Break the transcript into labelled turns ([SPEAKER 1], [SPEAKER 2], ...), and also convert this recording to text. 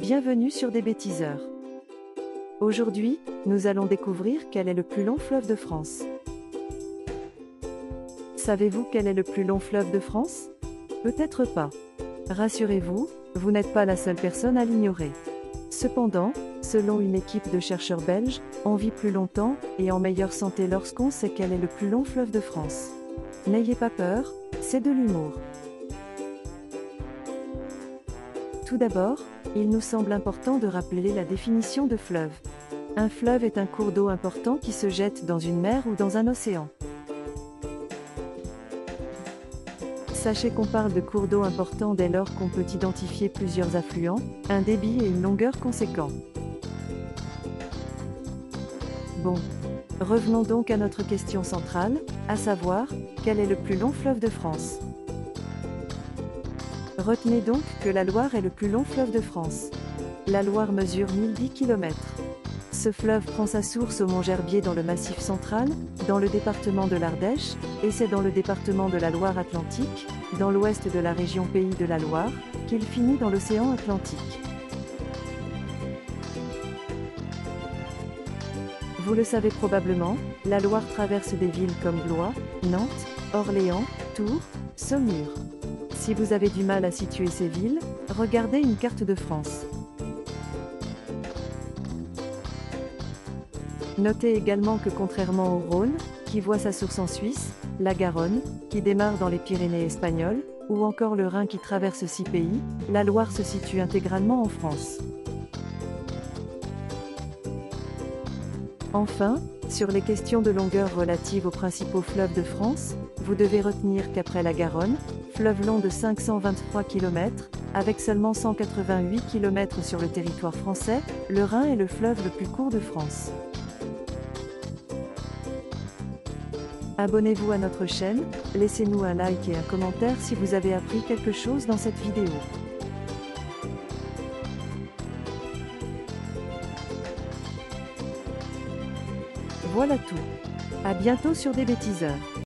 [SPEAKER 1] Bienvenue sur des bêtiseurs. Aujourd'hui, nous allons découvrir quel est le plus long fleuve de France. Savez-vous quel est le plus long fleuve de France? Peut-être pas. Rassurez-vous, vous n'êtes pas la seule personne à l'ignorer. Cependant, selon une équipe de chercheurs belges, on vit plus longtemps et en meilleure santé lorsqu'on sait quel est le plus long fleuve de France. N'ayez pas peur, c'est de l'humour. Tout d'abord, il nous semble important de rappeler la définition de fleuve. Un fleuve est un cours d'eau important qui se jette dans une mer ou dans un océan. Sachez qu'on parle de cours d'eau important dès lors qu'on peut identifier plusieurs affluents, un débit et une longueur conséquents. Bon. Revenons donc à notre question centrale, à savoir, quel est le plus long fleuve de France? Retenez donc que la Loire est le plus long fleuve de France. La Loire mesure 1010 km. Ce fleuve prend sa source au Mont Gerbier dans le Massif central, dans le département de l'Ardèche, et c'est dans le département de la Loire-Atlantique, dans l'ouest de la région Pays de la Loire, qu'il finit dans l'océan Atlantique. Vous le savez probablement, la Loire traverse des villes comme Blois, Nantes, Orléans, Tours, Saumur. Si vous avez du mal à situer ces villes, regardez une carte de France. Notez également que contrairement au Rhône, qui voit sa source en Suisse, la Garonne, qui démarre dans les Pyrénées espagnoles, ou encore le Rhin qui traverse 6 pays, la Loire se situe intégralement en France. Enfin, sur les questions de longueur relatives aux principaux fleuves de France, vous devez retenir qu'après la Garonne, fleuve long de 523 km, avec seulement 188 km sur le territoire français, le Rhin est le fleuve le plus court de France. Abonnez-vous à notre chaîne, laissez-nous un like et un commentaire si vous avez appris quelque chose dans cette vidéo. Voilà tout. À bientôt sur des bêtiseurs.